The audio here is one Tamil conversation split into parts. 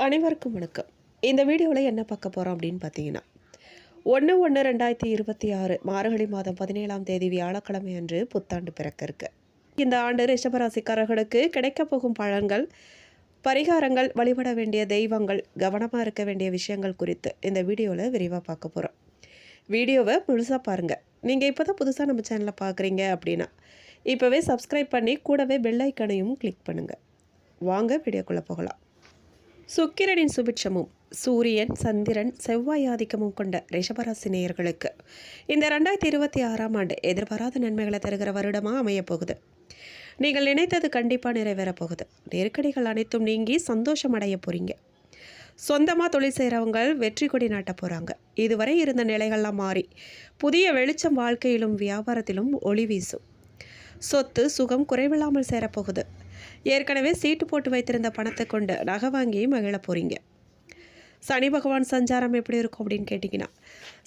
அனைவருக்கும் வணக்கம். இந்த வீடியோவில் என்ன பார்க்க போகிறோம் அப்படின்னு பார்த்தீங்கன்னா 1/1/2026 மார்கழி மாதம் 17ஆம் தேதி வியாழக்கிழமை அன்று புத்தாண்டு பிறக்க இருக்கு. இந்த ஆண்டு ரிஷபராசிக்காரர்களுக்கு கிடைக்கப் போகும் பலன்கள், பரிகாரங்கள், வழிபட வேண்டிய தெய்வங்கள், கவனமாக இருக்க வேண்டிய விஷயங்கள் குறித்து இந்த வீடியோவில் விரிவாக பார்க்க போகிறோம். வீடியோவை முழுசாக பாருங்கள். நீங்கள் இப்போ தான் புதுசாக நம்ம சேனலில் பார்க்குறீங்க அப்படின்னா இப்போவே சப்ஸ்கிரைப் பண்ணி கூடவே பெல் ஐக்கனையும் கிளிக் பண்ணுங்கள். வாங்க வீடியோக்குள்ளே போகலாம். சுக்கிரனின் சுபிட்சமும் சூரியன், சந்திரன், செவ்வாய் ஆதிக்கமும் கொண்ட ரிஷபராசி நேயர்களுக்கு இந்த 2026ஆம் ஆண்டு எதிர்பாராத நன்மைகளை தருகிற வருடமாக அமையப்போகுது. நீங்கள் நினைத்தது கண்டிப்பாக நிறைவேறப் போகுது. நெருக்கடிகள் அனைத்தும் நீங்கி சந்தோஷம் அடைய போகிறீங்க. சொந்தமாக தொழில் செய்கிறவங்க வெற்றி கொடி நாட்ட போகிறாங்க. இதுவரை இருந்த நிலைகள்லாம் மாறி புதிய வெளிச்சம் வாழ்க்கையிலும் வியாபாரத்திலும் ஒளி வீசும். சொத்து சுகம் குறைவில்லாமல் சேரப்போகுது. ஏற்கனவே சீட்டு போட்டு வைத்திருந்த பணத்தை கொண்டு நகை வாங்கி மகிழ போகிறீங்க. சனி பகவான் சஞ்சாரம் எப்படி இருக்கும் அப்படின்னு கேட்டிங்கன்னா,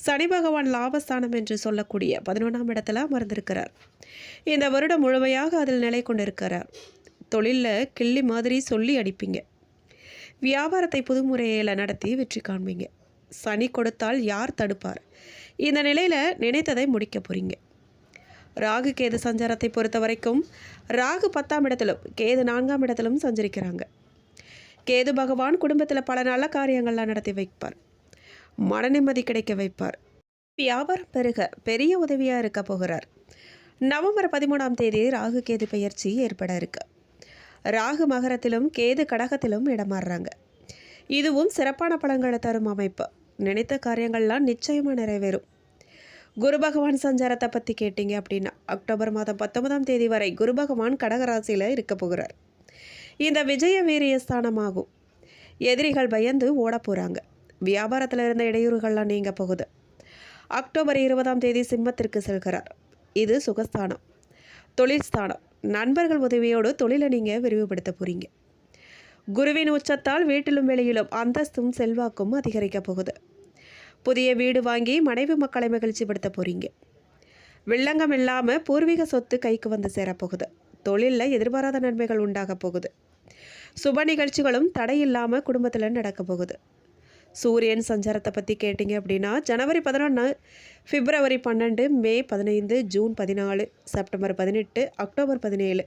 சனி பகவான் லாபஸ்தானம் என்று சொல்லக்கூடிய 11ஆம் இடத்துல அமர்ந்திருக்கிறார். இந்த வருடம் முழுமையாக அதில் நிலை கொண்டிருக்கிறார். தொழிலில் கிள்ளி மாதிரி சொல்லி அடிப்பீங்க. வியாபாரத்தை புதுமுறையில் நடத்தி வெற்றி காண்பீங்க. சனி கொடுத்தால் யார் தடுப்பார்? இந்த நிலையில் நினைத்ததை முடிக்க போகிறீங்க. ராகு கேது சஞ்சாரத்தை பொறுத்த வரைக்கும் ராகு 10ஆம் இடத்திலும் கேது 4ஆம் இடத்திலும் சஞ்சரிக்கிறாங்க. கேது பகவான் குடும்பத்தில் பல நல்ல காரியங்கள்லாம் நடத்தி வைப்பார். மன நிம்மதி கிடைக்க வைப்பார். வியாபாரம் பெருக பெரிய உதவியாக இருக்க போகிறார். நவம்பர் 13ஆம் தேதி ராகு கேது பெயர்ச்சி ஏற்பட இருக்கு. ராகு மகரத்திலும் கேது கடகத்திலும் இடமாறுறாங்க. இதுவும் சிறப்பான பலன்களை தரும் அமைப்பு. நினைத்த காரியங்கள்லாம் நிச்சயமாக நிறைவேறும். குரு பகவான் சஞ்சாரத்தை பற்றி கேட்டிங்க அப்படின்னா, அக்டோபர் மாதம் 19ஆம் தேதி வரை குரு பகவான் கடகராசியில் இருக்க போகிறார். இந்த விஜய வீரிய ஸ்தானமாகும். எதிரிகள் பயந்து ஓட போகிறாங்க. வியாபாரத்தில் இருந்த இடையூறுகள்லாம் நீங்க போகுது. அக்டோபர் 20ஆம் தேதி சிம்மத்திற்கு செல்கிறார். இது சுகஸ்தானம், தொழில் ஸ்தானம். நண்பர்கள் உதவியோடு தொழிலை நீங்கள் விரிவுபடுத்த போகிறீங்க. குருவின் உச்சத்தால் வீட்டிலும் வெளியிலும் அந்தஸ்தும் செல்வாக்கும் அதிகரிக்க போகுது. புதிய வீடு வாங்கி மனைவி மக்களை மகிழ்ச்சிப்படுத்த போகிறீங்க. வில்லங்கம் இல்லாமல் பூர்வீக சொத்து கைக்கு வந்து சேரப்போகுது. தொழிலில் எதிர்பாராத நன்மைகள் உண்டாக போகுது. சுப நிகழ்ச்சிகளும் தடையில்லாமல் குடும்பத்தில் நடக்க போகுது. சூரியன் சஞ்சாரத்தை பற்றி கேட்டிங்க அப்படின்னா, ஜனவரி 11, பிப்ரவரி 12, மே 15, ஜூன் 14, செப்டம்பர் 18, அக்டோபர் 17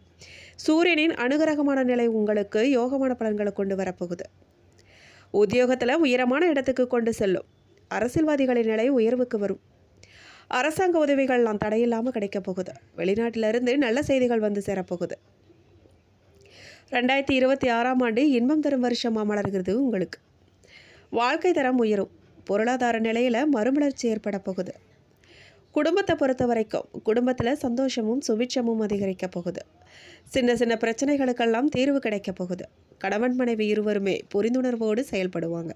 சூரியனின் அனுகிரகமான நிலை உங்களுக்கு யோகமான பலன்களை கொண்டு வரப்போகுது. உத்தியோகத்தில் உயரமான இடத்துக்கு கொண்டு செல்லும். அரசியல்வாதிகளின் நிலை உயர்வுக்கு வரும். அரசாங்க உதவிகள்லாம் தடையில்லாமல் கிடைக்க போகுது. வெளிநாட்டிலிருந்து நல்ல செய்திகள் வந்து சேரப்போகுது. 2026ஆம் ஆண்டு இன்பம் தரும் வருஷமாக மலர்கிறது உங்களுக்கு. வாழ்க்கை தரம் உயரும். பொருளாதார நிலையில் மறுமலர்ச்சி ஏற்பட போகுது. குடும்பத்தை பொறுத்த வரைக்கும் குடும்பத்தில் சந்தோஷமும் சுபிட்சமும் அதிகரிக்க போகுது. சின்ன சின்ன பிரச்சனைகளுக்கெல்லாம் தீர்வு கிடைக்க போகுது. கணவன் மனைவி இருவருமே புரிந்துணர்வோடு செயல்படுவாங்க.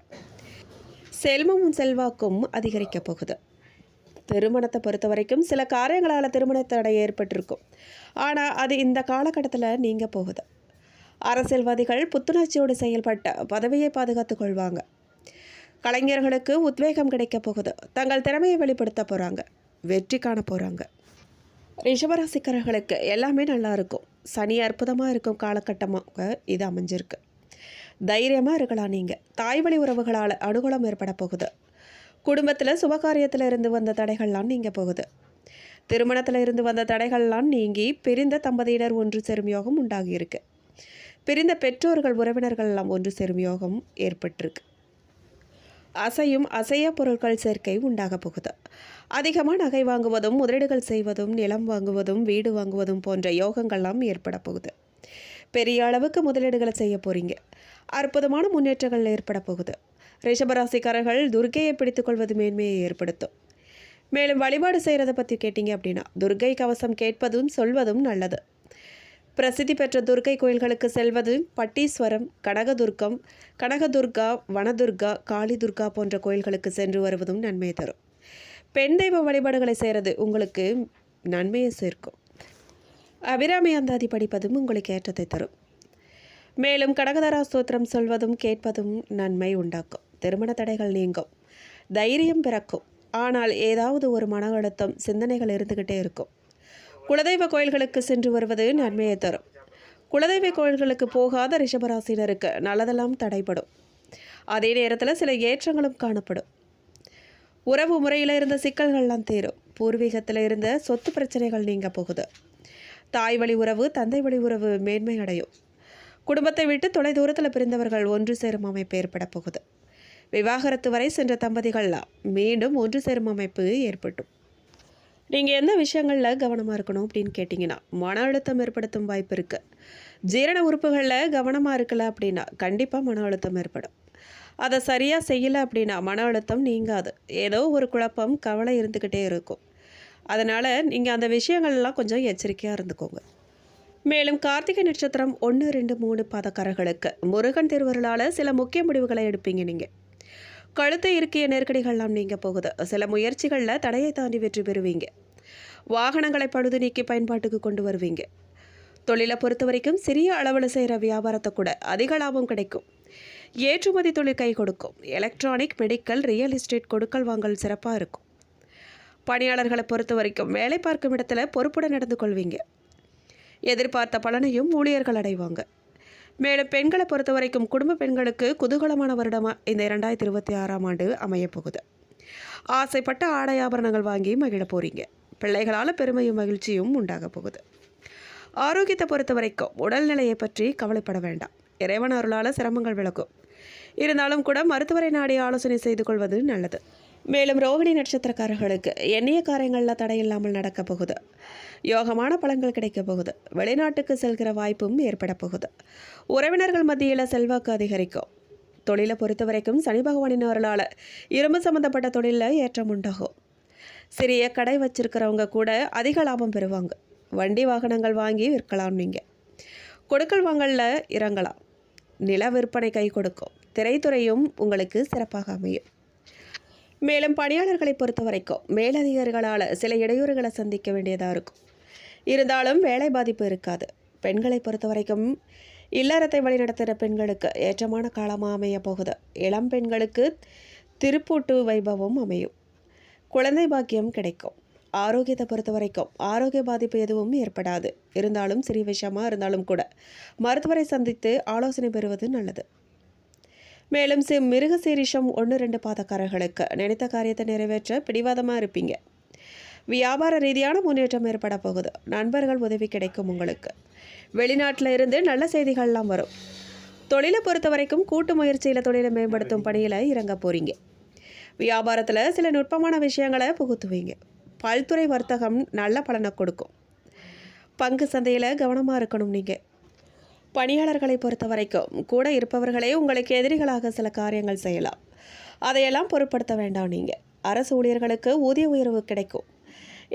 செல்வமும் செல்வாக்கும் அதிகரிக்க போகுது. திருமணத்தை பொறுத்த வரைக்கும் சில காரியங்களால் திருமண தடை ஏற்பட்டிருக்கும். ஆனால் அது இந்த காலகட்டத்தில் நீங்க போகுது. அரசியல்வாதிகள் புத்துணர்ச்சியோடு செயல்பட்ட பதவியை பாதுகாத்துக் கொள்வாங்க. கலைஞர்களுக்கு உத்வேகம் கிடைக்க போகுது. தங்கள் திறமையை வெளிப்படுத்த போகிறாங்க. வெற்றி காண போகிறாங்க. ரிஷபராசிக்காரர்களுக்கு எல்லாமே நல்லா இருக்கும். சனி அற்புதமாக இருக்கும் காலகட்டமாக இது அமைஞ்சிருக்கு. தைரியமாக இருக்கலாம். நீங்கள் தாய் வழி உறவுகளால் அனுகூலம் ஏற்பட போகுது. குடும்பத்தில் சுபகாரியத்தில் இருந்து வந்த தடைகள்லாம் நீங்க போகுது. திருமணத்தில் இருந்து வந்த தடைகள்லாம் நீங்கி பிரிந்த தம்பதியினர் ஒன்று சேரும் யோகம் உண்டாகியிருக்கு. பிரிந்த பெற்றோர்கள் உறவினர்கள்லாம் ஒன்று சேரும் யோகம் ஏற்பட்டிருக்கு. அசைய பொருட்கள் சேர்க்கை உண்டாக போகுது. அதிகமாக நகை வாங்குவதும் முதலீடுகள் செய்வதும் நிலம் வாங்குவதும் வீடு வாங்குவதும் போன்ற யோகங்கள்லாம் ஏற்பட போகுது. பெரிய அளவுக்கு முதலீடுகளை செய்ய போகிறீங்க. அற்புதமான முன்னேற்றங்கள் ஏற்பட போகுது. ரிஷபராசிக்காரர்கள் துர்க்கையை பிடித்துக்கொள்வது மேன்மையை ஏற்படுத்தும். மேலும் வழிபாடு செய்கிறத பற்றி கேட்டிங்க அப்படின்னா, துர்க்கை கவசம் கேட்பதும் சொல்வதும் நல்லது. பிரசித்தி பெற்ற துர்க்கை கோயில்களுக்கு செல்வது, பட்டீஸ்வரம், கனகதுர்கா, வனதுர்கா, காளி துர்கா போன்ற கோயில்களுக்கு சென்று வருவதும் நன்மையை தரும். பெண் தெய்வ வழிபாடுகளை செய்கிறது உங்களுக்கு நன்மையை சேர்க்கும். அபிராமி அந்தாதி படிப்பதும் உங்களுக்கு ஏற்றத்தை தரும். மேலும் கடகதரா ஸ்தோத்திரம் சொல்வதும் கேட்பதும் நன்மை உண்டாக்கும். திருமண தடைகள் நீங்கும். தைரியம் பிறக்கும். ஆனால் ஏதாவது ஒரு மன அழுத்தம் சிந்தனைகள் இருந்துக்கிட்டே இருக்கும். குலதெய்வ கோயில்களுக்கு சென்று வருவது நன்மையை தரும். குலதெய்வ கோயில்களுக்கு போகாத ரிஷபராசினருக்கு நல்லதெல்லாம் தடைபடும். அதே நேரத்தில் சில ஏற்றங்களும் காணப்படும். உறவு முறையில் இருந்த சிக்கல்கள்லாம் தீரும். பூர்வீகத்தில் இருந்த சொத்து பிரச்சனைகள் நீங்க போகுது. தாய் வழி உறவு, தந்தை வழி உறவு மேன்மை அடையும். குடும்பத்தை விட்டு தொலை தூரத்தில் பிரிந்தவர்கள் ஒன்று சேரும் அமைப்பு ஏற்பட போகுது. விவாகரத்து வரை சென்ற தம்பதிகள்லாம் மீண்டும் ஒன்று சேரும் அமைப்பு ஏற்பட்டும். நீங்கள் எந்த விஷயங்களில் கவனமாக இருக்கணும் அப்படின்னு கேட்டிங்கன்னா, மன அழுத்தம் ஏற்படுத்தும் வாய்ப்பு இருக்குது. ஜீரண உறுப்புகளில் கவனமாக இருக்கல அப்படின்னா கண்டிப்பாக மன அழுத்தம் ஏற்படும். அதை சரியாக செய்யலை அப்படின்னா மன அழுத்தம் நீங்காது. ஏதோ ஒரு குழப்பம், கவலை இருந்துக்கிட்டே இருக்கும். அதனால் நீங்கள் அந்த விஷயங்கள்லாம் கொஞ்சம் எச்சரிக்கையாக இருந்துக்கோங்க. மேலும் கார்த்திகை நட்சத்திரம் 1, 2, 3 பாதக்காரர்களுக்கு முருகன் திருவருளால் சில முக்கிய முடிவுகளை எடுப்பீங்க. நீங்கள் கழுத்தை இருக்கிய நெருக்கடிகள்லாம் நீங்க போகுது. சில முயற்சிகளில் தடையை தாண்டி வெற்றி பெறுவீங்க. வாகனங்களை பழுது நீக்கி பயன்பாட்டுக்கு கொண்டு வருவீங்க. தொழிலை பொறுத்த வரைக்கும் சிறிய அளவில் செய்கிற வியாபாரத்தை கூட அதிக லாபம் கிடைக்கும். ஏற்றுமதி தொழில் கை கொடுக்கும். எலக்ட்ரானிக், மெடிக்கல், ரியல் எஸ்டேட் கொடுக்கல் வாங்கல் சிறப்பாக இருக்கும். பணியாளர்களை பொறுத்த வரைக்கும் வேலை பார்க்கும் இடத்துல பொறுப்புடன் நடந்து கொள்வீங்க. எதிர்பார்த்த பலனையும் ஊழியர்கள் அடைவாங்க. மேலும் பெண்களை பொறுத்த வரைக்கும் குடும்ப பெண்களுக்கு குதூகலமான வருடமாக இந்த 2026ஆம் ஆண்டு அமையப்போகுது. ஆசைப்பட்ட ஆடை ஆபரணங்கள் வாங்கி மகிழ போகிறீங்க. பிள்ளைகளால் பெருமையும் மகிழ்ச்சியும் உண்டாக போகுது. ஆரோக்கியத்தை பொறுத்த வரைக்கும் உடல்நிலையை பற்றி கவலைப்பட வேண்டாம். இறைவன் அருளால் சிரமங்கள் விலகும். இருந்தாலும் கூட மருத்துவரை நாடி ஆலோசனை செய்து கொள்வது நல்லது. மேலும் ரோகிணி நட்சத்திரக்காரர்களுக்கு எண்ணிய காரியங்களில் தடையில்லாமல் நடக்க போகுது. யோகமான பலன்கள் கிடைக்க போகுது. வெளிநாட்டுக்கு செல்கிற வாய்ப்பும் ஏற்பட போகுது. உறவினர்கள் மத்தியில் செல்வாக்கு அதிகரிக்கும். தொழிலை பொறுத்த வரைக்கும் சனி பகவானின் அருளால் இரும்பு சம்மந்தப்பட்ட தொழிலில் ஏற்றம் உண்டாகும். சிறிய கடை வச்சிருக்கிறவங்க கூட அதிக லாபம் பெறுவாங்க. வண்டி வாகனங்கள் வாங்கி விற்கலாம். நீங்கள் கொடுக்கல் வாங்கலில் இறங்கலாம். நில விற்பனை கை கொடுக்கும். திரைத்துறையும் உங்களுக்கு சிறப்பாக அமையும். மேலும் பணியாளர்களை பொறுத்த வரைக்கும் மேலதிகாரிகளால் சில இடையூறுகளை சந்திக்க வேண்டியதாக இருக்கும். இருந்தாலும் வேலை பாதிப்பு இருக்காது. பெண்களை பொறுத்த வரைக்கும் இல்லறத்தை வழிநடத்துகிற பெண்களுக்கு ஏற்றமான காலமாக அமைய போகுது. இளம் பெண்களுக்கு திருப்பூட்டு வைபவம் அமையும். குழந்தை பாக்கியம் கிடைக்கும். ஆரோக்கியத்தை பொறுத்த வரைக்கும் ஆரோக்கிய பாதிப்பு எதுவும் ஏற்படாது. இருந்தாலும் சிறிய விஷயமா இருந்தாலும் கூட மருத்துவரை சந்தித்து ஆலோசனை பெறுவது நல்லது. மேலும் மிருக சீரிஷம் 1, 2 பாதக்காரர்களுக்கு நினைத்த காரியத்தை நிறைவேற்ற பிடிவாதமாக இருப்பீங்க. வியாபார ரீதியான முன்னேற்றம் ஏற்பட போகுது. நண்பர்கள் உதவி கிடைக்கும். உங்களுக்கு வெளிநாட்டில் இருந்து நல்ல செய்திகள்லாம் வரும். தொழிலை பொறுத்த வரைக்கும் கூட்டு முயற்சியில் தொழிலை மேம்படுத்தும் பணியில் இறங்க போகிறீங்க. வியாபாரத்தில் சில நுட்பமான விஷயங்களை புகுத்துவீங்க. பல்துறை வர்த்தகம் நல்ல பலனை கொடுக்கும். பங்கு சந்தையில் கவனமாக இருக்கணும். நீங்கள் பணியாளர்களை பொறுத்த வரைக்கும் கூட இருப்பவர்களே உங்களுக்கு எதிரிகளாக சில காரியங்கள் செய்யலாம். அதையெல்லாம் பொருட்படுத்த வேண்டாம். நீங்கள் அரசு ஊழியர்களுக்கு ஊதிய உயர்வு கிடைக்கும்.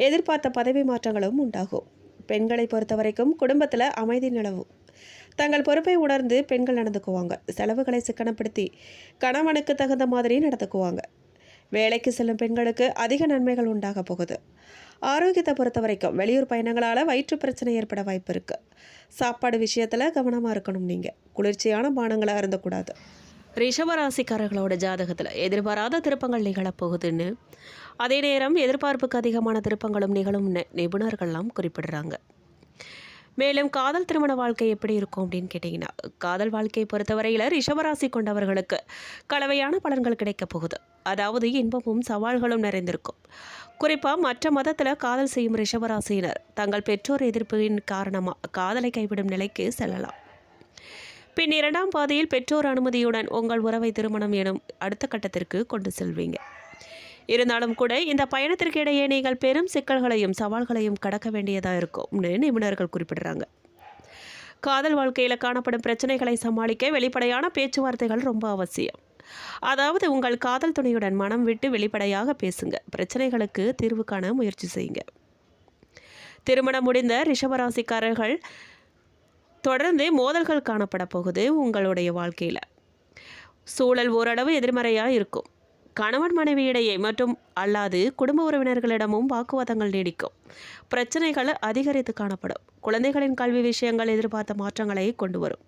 எதிர்பார்த்த பதவி மாற்றங்களும் உண்டாகும். பெண்களை பொறுத்த வரைக்கும் குடும்பத்தில் அமைதி நிலவும். தங்கள் பொறுப்பை உணர்ந்து பெண்கள் நடந்துக்குவாங்க. செலவுகளை சிக்கனப்படுத்தி கணவனுக்கு தகுந்த மாதிரி நடந்துக்குவாங்க. வேலைக்கு செல்லும் பெண்களுக்கு அதிக நன்மைகள் உண்டாக போகுது. ஆரோக்கியத்தை பொறுத்த வரைக்கும் வெளியூர் பயணங்களால் வயிற்று பிரச்சனை ஏற்பட வாய்ப்பு இருக்குது. சாப்பாடு விஷயத்தில் கவனமாக இருக்கணும். நீங்கள் குளிர்ச்சியான பானங்களாக இருந்தக்கூடாது. ரிஷபராசிக்காரர்களோட ஜாதகத்தில் எதிர்பாராத திருப்பங்கள் நிகழப்போகுதுன்னு, அதே நேரம் எதிர்பார்ப்புக்கு அதிகமான திருப்பங்களும் நிகழும்னு நிபுணர்கள்லாம் குறிப்பிடுறாங்க. மேலும் காதல் திருமண வாழ்க்கை எப்படி இருக்கும் அப்படின்னு கேட்டிங்கன்னா, காதல் வாழ்க்கையை பொறுத்தவரையில் ரிஷபராசி கொண்டவர்களுக்கு கலவையான பலன்கள் கிடைக்க போகுது. அதாவது இன்பமும் சவால்களும் நிறைந்திருக்கும். குறிப்பாக மற்ற மதத்தில் காதல் செய்யும் ரிஷபராசியினர் தங்கள் பெற்றோர் எதிர்ப்பின் காரணமாக காதலை கைவிடும் நிலைக்கு செல்லலாம். பின் 2ஆம் பாதையில் பெற்றோர் அனுமதியுடன் உங்கள் உறவை திருமணம் எனும் அடுத்த கட்டத்திற்கு கொண்டு செல்வீங்க. இருந்தாலும் கூட இந்த பயணத்திற்கு இடையே நீங்கள் பெரும் சிக்கல்களையும் சவால்களையும் கடக்க வேண்டியதாக இருக்கும்னு நிபுணர்கள் குறிப்பிடுறாங்க. காதல் வாழ்க்கையில் காணப்படும் பிரச்சனைகளை சமாளிக்க வெளிப்படையான பேச்சுவார்த்தைகள் ரொம்ப அவசியம். அதாவது உங்கள் காதல் துணையுடன் மனம் விட்டு வெளிப்படையாக பேசுங்க. பிரச்சனைகளுக்கு தீர்வு காண முயற்சி செய்யுங்க. திருமணம் முடிந்த ரிஷபராசிக்காரர்கள் தொடர்ந்து மோதல்கள் காணப்பட போகுது. உங்களுடைய வாழ்க்கையில் சூழல் ஓரளவு எதிர்மறையாக இருக்கும். கணவன் மனைவியிடையே மற்றும் அல்லாது குடும்ப உறவினர்களிடமும் வாக்குவாதங்கள் நீடிக்கும். பிரச்சனைகள் அதிகரித்து காணப்படும். குழந்தைகளின் கல்வி விஷயங்கள் எதிர்பார்த்த மாற்றங்களை கொண்டு வரும்.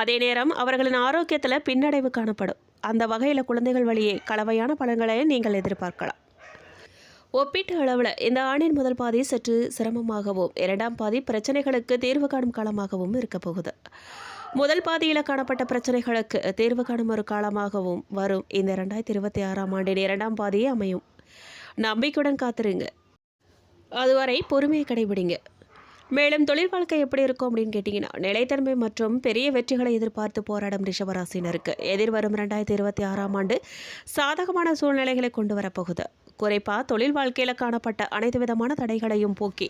அதே நேரம் அவர்களின் ஆரோக்கியத்தில் பின்னடைவு காணப்படும். அந்த வகையில் குழந்தைகள் வழியே கலவையான பலன்களை நீங்கள் எதிர்பார்க்கலாம். ஒப்பீட்டு அளவில் இந்த ஆண்டின் முதல் பாதி சற்று சிரமமாகவும் 2ஆம் பாதி பிரச்சனைகளுக்கு தீர்வு காணும் காலமாகவும் இருக்க போகுது. முதல் பாதியில் காணப்பட்ட பிரச்சனைகளுக்கு தீர்வு காணும் ஒரு காலமாகவும் வரும் இந்த 2026ஆம் ஆண்டின் 2ஆம் பாதியே அமையும். நம்பிக்கையுடன் காத்திருங்க. அதுவரை பொறுமையை கடைபிடிங்க. மேலும் தொழில் வாழ்க்கை எப்படி இருக்கும் அப்படின்னு கேட்டிங்கன்னா, நிலைத்தன்மை மற்றும் பெரிய வெற்றிகளை எதிர்பார்த்து போராடும் ரிஷபராசினருக்கு எதிர்வரும் 2026ஆம் ஆண்டு சாதகமான சூழ்நிலைகளை கொண்டு வரப்போகுது. குறிப்பாக தொழில் வாழ்க்கையில் காணப்பட்ட அனைத்து விதமான தடைகளையும் போக்கி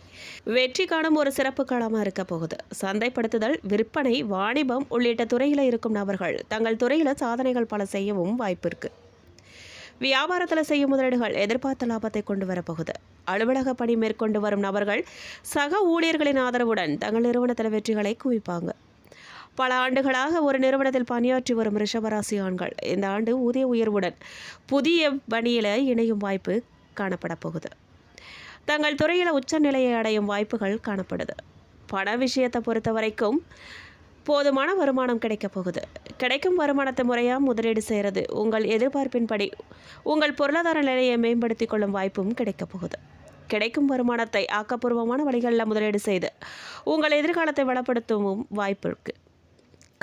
வெற்றி காணும் ஒரு சிறப்பு காலமாக இருக்க போகுது. சந்தைப்படுத்துதல், விற்பனை, வாணிபம் உள்ளிட்ட துறையில் இருக்கும் நபர்கள் தங்கள் துறையில் சாதனைகள் பல செய்யவும் வாய்ப்பு இருக்குது. வியாபாரத்தில் செய்யும் முதலீடுகள் எதிர்பார்த்த லாபத்தை கொண்டு வரப்போகுது. அலுவலக பணி மேற்கொண்டு வரும் நபர்கள் சக ஊழியர்களின் ஆதரவுடன் தங்கள் நிறுவனத்தில் வெற்றிகளை குவிப்பாங்க. பல ஆண்டுகளாக ஒரு நிறுவனத்தில் பணியாற்றி வரும் ரிஷபராசி ஆண்கள் இந்த ஆண்டு ஊதிய உயர்வுடன் புதிய பணியில் இணையும் வாய்ப்பு காணப்பட போகுது. தங்கள் துறையில் உச்ச நிலையை அடையும் வாய்ப்புகள் காணப்படுது. பண விஷயத்தை பொறுத்த வரைக்கும் போதுமான வருமானம் கிடைக்கப் போகுது. கிடைக்கும் வருமானத்தை முறையாக முதலீடு செய்கிறது உங்கள் எதிர்பார்ப்பின்படி உங்கள் பொருளாதார நிலையை மேம்படுத்தி கொள்ளும் வாய்ப்பும் கிடைக்கப் போகுது. கிடைக்கும் வருமானத்தை ஆக்கப்பூர்வமான வழிகளில் முதலீடு செய்து உங்கள் எதிர்காலத்தை வளப்படுத்தவும் வாய்ப்பு இருக்குது.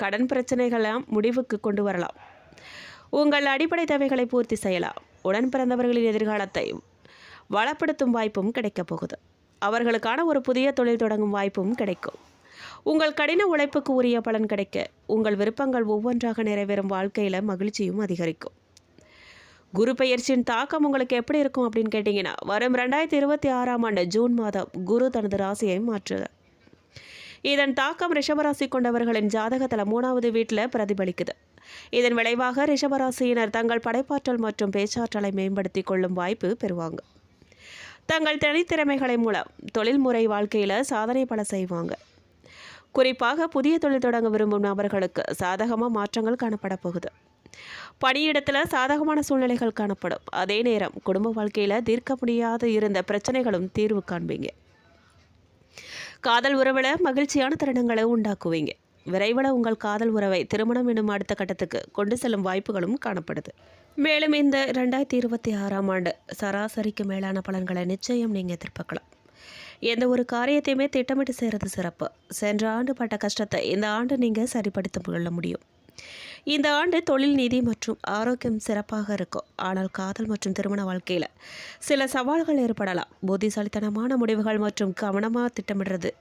கடன் பிரச்சனைகளாம் முடிவுக்கு கொண்டு வரலாம். உங்கள் அடிப்படை தேவைகளை பூர்த்தி செய்யலாம். உடன் பிறந்தவர்களின் எதிர்காலத்தை வளப்படுத்தும் வாய்ப்பும் கிடைக்கப் போகுது. அவர்களுக்கான ஒரு புதிய தொழில் தொடங்கும் வாய்ப்பும் கிடைக்கும். உங்கள் கடின உழைப்புக்கு உரிய பலன் கிடைக்க உங்கள் விருப்பங்கள் ஒவ்வொன்றாக நிறைவேறும் வாழ்க்கையில் மகிழ்ச்சியும் அதிகரிக்கும். குரு பெயர்ச்சியின் தாக்கம் உங்களுக்கு எப்படி இருக்கும் அப்படின்னு கேட்டிங்கன்னா, வரும் 2026ஆம் ஆண்டு ஜூன் மாதம் குரு தனது ராசியை மாற்றுகிறார். இதன் தாக்கம் ரிஷபராசி கொண்டவர்களின் ஜாதகத்தில் 3வது வீட்டில் பிரதிபலிக்குது. இதன் விளைவாக ரிஷபராசியினர் தங்கள் படைப்பாற்றல் மற்றும் பேச்சாற்றலை மேம்படுத்தி கொள்ளும் வாய்ப்பு பெறுவாங்க. தங்கள் தனித்திறமைகளை மூலம் தொழில்முறை வாழ்க்கையில் சாதனை பல செய்வாங்க. குறிப்பாக புதிய தொழில் தொடங்க விரும்பும் நபர்களுக்கு சாதகமாக மாற்றங்கள் காணப்பட போகுது. பணியிடத்தில் சாதகமான சூழ்நிலைகள் காணப்படும். அதே நேரம் குடும்ப வாழ்க்கையில் தீர்க்க முடியாது இருந்த பிரச்சனைகளும் தீர்வு காண்பீங்க. காதல் உறவில் மகிழ்ச்சியான தருணங்களை உண்டாக்குவீங்க. விரைவில் உங்கள் காதல் உறவை திருமணம் என்னும் அடுத்த கட்டத்துக்கு கொண்டு செல்லும் வாய்ப்புகளும் காணப்படுது. மேலும் இந்த 2026ஆம் ஆண்டு சராசரிக்கு மேலான பலன்களை நிச்சயம் நீங்கள் எதிர்பார்க்கலாம். எந்த ஒரு காரியத்தையுமே திட்டமிட்டு செய்கிறது சிறப்பு. சென்ற ஆண்டு பட்ட கஷ்டத்தை இந்த ஆண்டு நீங்கள் சரிப்படுத்த கொள்ள முடியும். இந்த ஆண்டு தொழில், நிதி மற்றும் ஆரோக்கியம் சிறப்பாக இருக்கும். ஆனால் காதல் மற்றும் திருமண வாழ்க்கையில் சில சவால்கள் ஏற்படலாம். புத்திசாலித்தனமான முடிவுகள் மற்றும் கவனமாக திட்டமிடுறது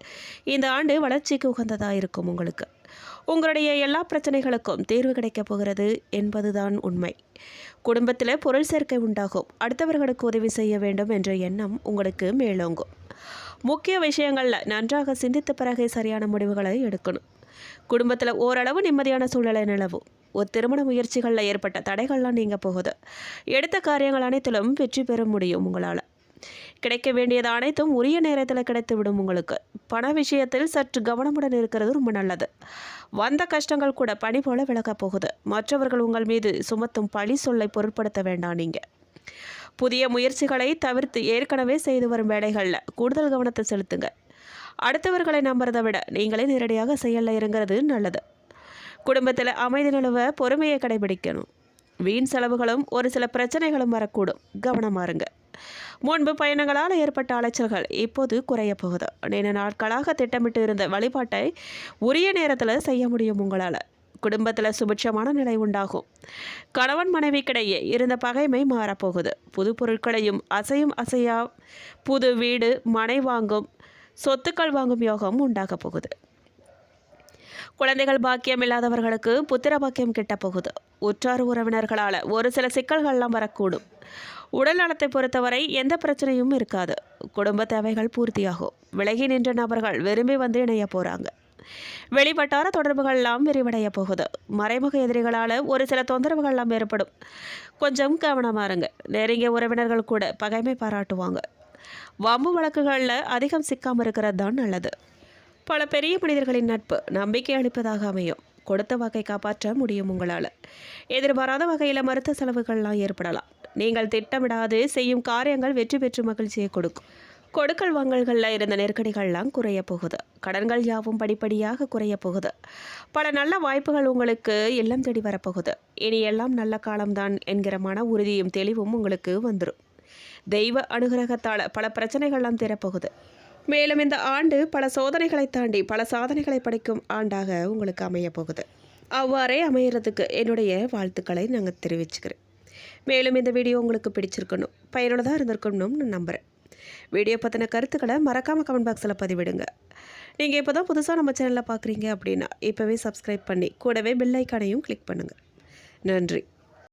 இந்த ஆண்டு வளர்ச்சிக்கு உகந்ததாக இருக்கும். உங்களுடைய எல்லா பிரச்சனைகளுக்கும் தீர்வு கிடைக்கப் போகிறது என்பதுதான் உண்மை. குடும்பத்தில் பொருள் சேர்க்கை உண்டாகும். அடுத்தவர்களுக்கு உதவி செய்ய வேண்டும் என்ற எண்ணம் உங்களுக்கு மேலோங்கும். முக்கிய விஷயங்களில் நன்றாக சிந்தித்த பிறகு சரியான முடிவுகளை எடுக்கணும். குடும்பத்தில் ஓரளவு நிம்மதியான சூழ்நிலை நிலவும். ஒரு திருமண முயற்சிகளில் ஏற்பட்ட தடைகள்லாம் நீங்க போகுது. எடுத்த காரியங்கள் அனைத்திலும் வெற்றி பெற முடியும். உங்களால் கிடைக்க வேண்டியது அனைத்தும் உரிய நேரத்தில் கிடைத்துவிடும். உங்களுக்கு பண விஷயத்தில் சற்று கவனமுடன் இருக்கிறது ரொம்ப நல்லது. வந்த கஷ்டங்கள் கூட பனி போல விலகப் போகுது. மற்றவர்கள் உங்கள் மீது சுமத்தும் பழி சொல்லை பொருட்படுத்த வேண்டாம். நீங்கள் புதிய முயற்சிகளை தவிர்த்து ஏற்கனவே செய்து வரும் வேலைகளில் கூடுதல் கவனத்தை செலுத்துங்க. அடுத்தவர்களை நம்புறதை விட நீங்களே நேரடியாக செயலில் இருங்கிறது நல்லது. குடும்பத்தில் அமைதி நிலவ பொறுமையை கடைபிடிக்கணும். வீண் செலவுகளும் ஒரு சில பிரச்சனைகளும் வரக்கூடும். கவனமாக இருங்க. முன்பு பயணங்களால் ஏற்பட்ட அலைச்சல்கள் இப்போது குறைய போகுது. நீண்ட நாட்களாக திட்டமிட்டு இருந்த வழிபாட்டை உரிய நேரத்தில் செய்ய முடியும். உங்களால் குடும்பத்தில் சுபிட்சமான நிலை உண்டாகும். கணவன் மனைவிக்கிடையே இருந்த பகைமை மாறப்போகுது. புது பொருட்களையும் அசையா புது வீடு, மனை வாங்கும், சொத்துக்கள் வாங்கும் யோகம் உண்டாக போகுது. குழந்தைகள் பாக்கியம் இல்லாதவர்களுக்கு புத்திர பாக்கியம் கிட்ட போகுது. உற்றார் உறவினர்களால் ஒரு சில சிக்கல்கள்லாம் வரக்கூடும். உடல் நலத்தை பொறுத்தவரை எந்த பிரச்சனையும் இருக்காது. குடும்ப தேவைகள் பூர்த்தியாகும். விலகி நின்ற நபர்கள் விரும்பி வந்து இணைய போகிறாங்க. வெளிவட்டார தொடர்புகள்லாம் விரிவடைய போகுது. மறைமுக எதிரிகளால் ஒரு சில தொந்தரவுகள்லாம் ஏற்படும். கொஞ்சம் கவனமாக இருங்க. நெருங்கிய உறவினர்கள் கூட பகைமை பாராட்டுவாங்க. வம்பு வழக்குகளில் அதிகம் சிக்காமல் இருக்கிறது தான் நல்லது. பல பெரிய மனிதர்களின் நட்பு நம்பிக்கை அளிப்பதாக அமையும். கொடுத்த வாக்கை காப்பாற்ற முடியும். உங்களால் எதிர்பாராத வகையில் மருத்துவ செலவுகள்லாம் ஏற்படலாம். நீங்கள் திட்டமிடாது செய்யும் காரியங்கள் வெற்றி பெற்று மகிழ்ச்சியை கொடுக்கும். கொடுக்கல் வாங்கல்களில் இருந்த நெருக்கடிகள்லாம் குறைய போகுது. கடன்கள் யாவும் படிப்படியாக குறைய போகுது. பல நல்ல வாய்ப்புகள் உங்களுக்கு எல்லாம் தேடி வரப்போகுது. இனி எல்லாம் நல்ல காலம்தான் என்கிற மன உறுதியும் தெளிவும் உங்களுக்கு வந்துடும். தெய்வ அனுகிரகத்தால் பல பிரச்சனைகள்லாம் தீரப்போகுது. மேலும் இந்த ஆண்டு பல சோதனைகளை தாண்டி பல சாதனைகளை படைக்கும் ஆண்டாக உங்களுக்கு அமைய போகுது. அவ்வாறே அமையறதுக்கு என்னுடைய வாழ்த்துக்களை நாங்கள் தெரிவிச்சுக்கிறேன். மேலும் இந்த வீடியோ உங்களுக்கு பிடிச்சிருக்கணும், பயனுள்ளதாக இருந்திருக்கணும்னு நான் நம்புகிறேன். வீடியோ பற்றின கருத்துக்களை மறக்காமல் கமெண்ட் பாக்ஸில் பதிவிடுங்க. நீங்கள் இப்போ தான் புதுசாக நம்ம சேனலில் பார்க்குறீங்க அப்படின்னா இப்போவே சப்ஸ்கிரைப் பண்ணி கூடவே பெல் ஐக்கானையும் கிளிக் பண்ணுங்கள். நன்றி.